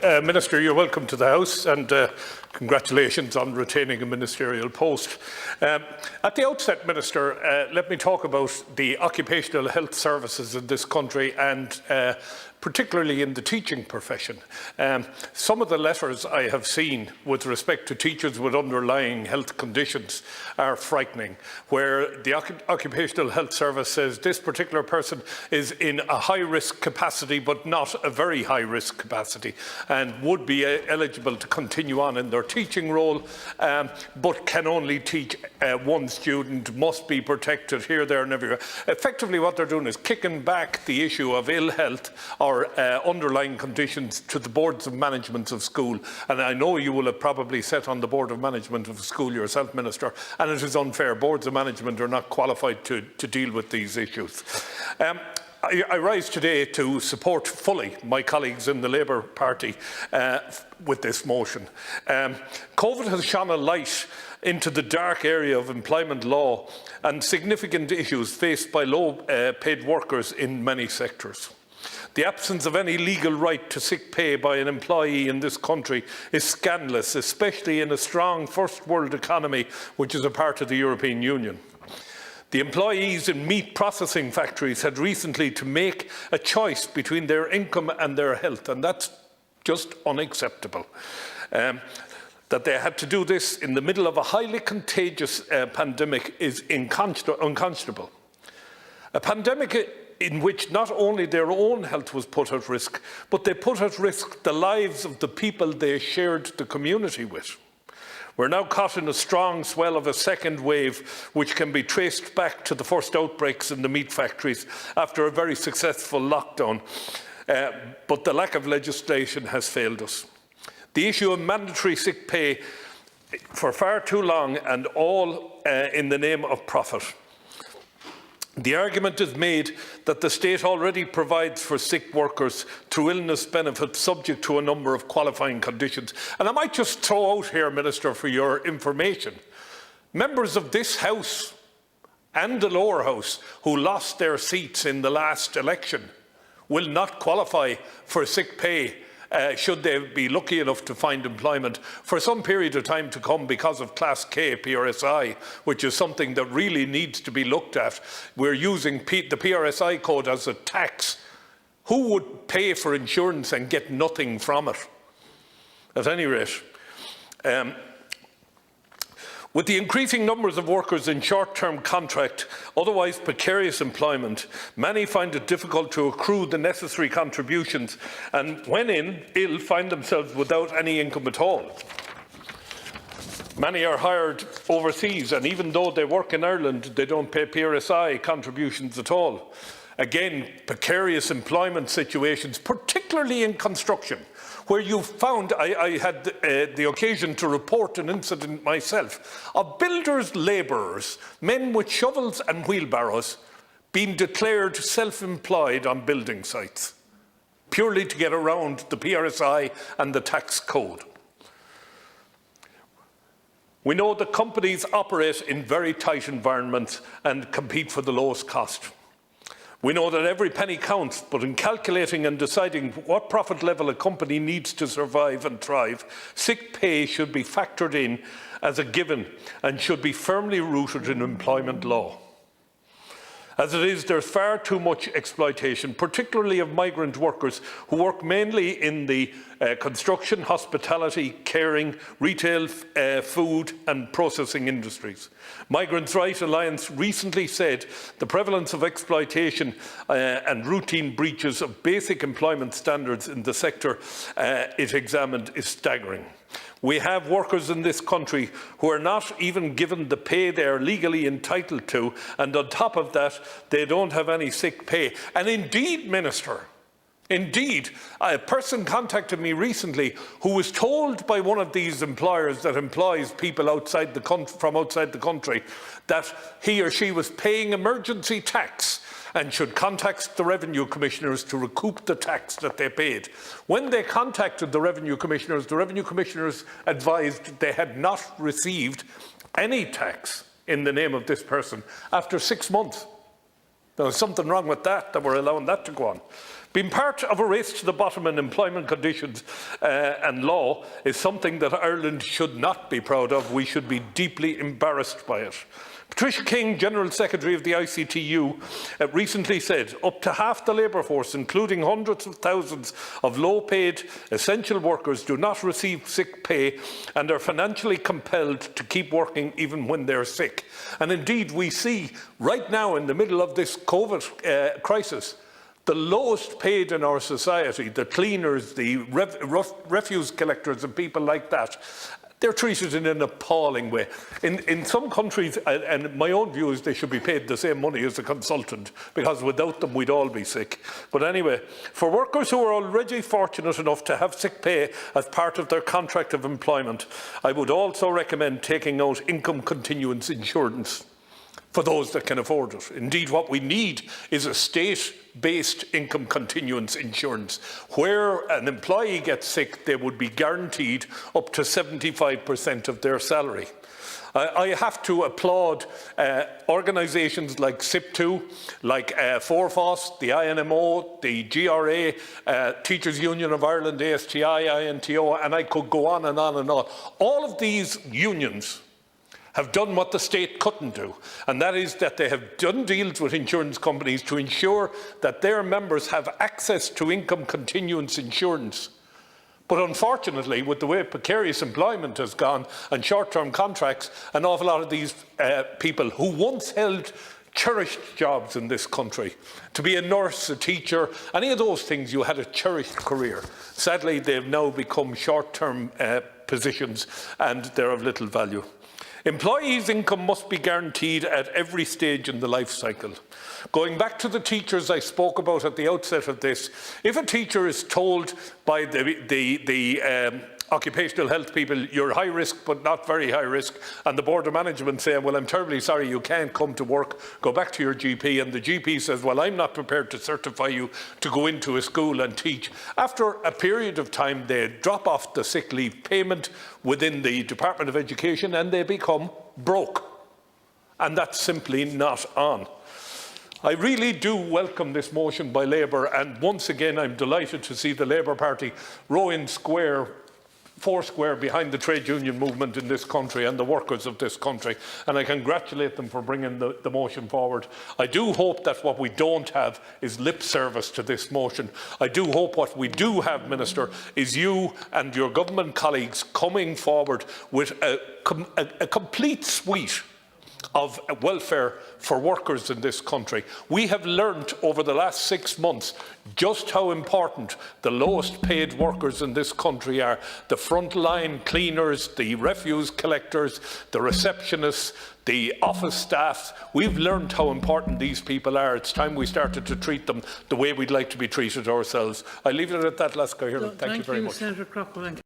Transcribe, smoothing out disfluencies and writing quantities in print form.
Minister, you're welcome to the House, and congratulations on retaining a ministerial post. At the outset, Minister, let me talk about the occupational health services in this country and particularly in the teaching profession. Some of the letters I have seen with respect to teachers with underlying health conditions are frightening, where the Occupational Health Service says this particular person is in a high-risk capacity but not a very high-risk capacity and would be eligible to continue on in their teaching role, but can only teach one student, must be protected here, there and everywhere. Effectively what they're doing is kicking back the issue of ill health or underlying conditions to the boards of management of school. And I know you will have probably sat on the board of management of a school yourself, Minister, and it is unfair. Boards of management are not qualified to deal with these issues. I rise today to support fully my colleagues in the Labour Party with this motion. COVID has shone a light into the dark area of employment law and significant issues faced by low-paid workers in many sectors. The absence of any legal right to sick pay by an employee in this country is scandalous, especially in a strong first world economy which is a part of the European Union. The employees in meat processing factories had recently to make a choice between their income and their health, and that's just unacceptable. That they had to do this in the middle of a highly contagious pandemic is unconscionable. A pandemic in which not only their own health was put at risk, but they put at risk the lives of the people they shared the community with. We're now caught in a strong swell of a second wave, which can be traced back to the first outbreaks in the meat factories after a very successful lockdown. But the lack of legislation has failed us. The issue of mandatory sick pay for far too long, and all in the name of profit. The argument is made that the state already provides for sick workers through illness benefits subject to a number of qualifying conditions. And I might just throw out here, Minister, for your information, members of this House and the lower house who lost their seats in the last election will not qualify for sick pay should they be lucky enough to find employment for some period of time to come because of Class K PRSI, which is something that really needs to be looked at. We're using the PRSI code as a tax. Who would pay for insurance and get nothing from it? At any rate, with the increasing numbers of workers in short-term contract, otherwise precarious employment, many find it difficult to accrue the necessary contributions and, when ill, find themselves without any income at all. Many are hired overseas, and even though they work in Ireland, they don't pay PRSI contributions at all. Again, precarious employment situations, particularly in construction, where you found, I had the occasion to report an incident myself, of builders' labourers, men with shovels and wheelbarrows, being declared self-employed on building sites, purely to get around the PRSI and the tax code. We know that companies operate in very tight environments and compete for the lowest cost. We know that every penny counts, but in calculating and deciding what profit level a company needs to survive and thrive, sick pay should be factored in as a given and should be firmly rooted in employment law. As it is, there's far too much exploitation, particularly of migrant workers who work mainly in the construction, hospitality, caring, retail, food and processing industries. Migrants' Rights Alliance recently said the prevalence of exploitation and routine breaches of basic employment standards in the sector it examined is staggering. We have workers in this country who are not even given the pay they are legally entitled to, and on top of that, they don't have any sick pay. And indeed, Minister, indeed, a person contacted me recently who was told by one of these employers that employs people from outside the country that he or she was paying emergency tax and should contact the Revenue Commissioners to recoup the tax that they paid. When they contacted the Revenue Commissioners advised they had not received any tax in the name of this person after 6 months. There was something wrong with that we're allowing that to go on. Being part of a race to the bottom in employment conditions and law is something that Ireland should not be proud of. We should be deeply embarrassed by it. Patricia King, General Secretary of the ICTU, recently said up to half the labour force, including hundreds of thousands of low-paid essential workers, do not receive sick pay and are financially compelled to keep working even when they're sick. And indeed, we see right now in the middle of this COVID crisis, the lowest paid in our society, the cleaners, the refuse collectors and people like that, they're treated in an appalling way. In some countries, and my own view is they should be paid the same money as a consultant, because without them we'd all be sick. But anyway, for workers who are already fortunate enough to have sick pay as part of their contract of employment, I would also recommend taking out income continuance insurance for those that can afford it. Indeed, what we need is a state-based income continuance insurance. Where an employee gets sick, they would be guaranteed up to 75% of their salary. I have to applaud organisations like SIP2, like Forfos, the INMO, the GRA, Teachers Union of Ireland, ASTI, INTO, and I could go on and on and on. All of these unions have done what the state couldn't do, and that is that they have done deals with insurance companies to ensure that their members have access to income continuance insurance. But unfortunately, with the way precarious employment has gone and short-term contracts, an awful lot of these people who once held cherished jobs in this country, to be a nurse, a teacher, any of those things, you had a cherished career. Sadly, they've now become short-term positions and they're of little value. Employees' income must be guaranteed at every stage in the life cycle. Going back to the teachers I spoke about at the outset of this, if a teacher is told by the occupational health people, you're high risk but not very high risk, and the board of management say, well, I'm terribly sorry, you can't come to work, go back to your GP, and the GP says, well, I'm not prepared to certify you to go into a school and teach. After a period of time, they drop off the sick leave payment within the Department of Education and they become broke. And that's simply not on. I really do welcome this motion by Labour, and once again I'm delighted to see the Labour Party rowing foursquare behind the trade union movement in this country and the workers of this country, and I congratulate them for bringing the motion forward. I do hope that what we don't have is lip service to this motion. I do hope what we do have, Minister, is you and your government colleagues coming forward with a complete suite of welfare for workers in this country. We have learnt over the last 6 months just how important the lowest paid workers in this country are. The frontline cleaners, the refuse collectors, the receptionists, the office staff. We've learned how important these people are. It's time we started to treat them the way we'd like to be treated ourselves. I leave it at that, Lascar. Thank you very much. Senator Craughwell.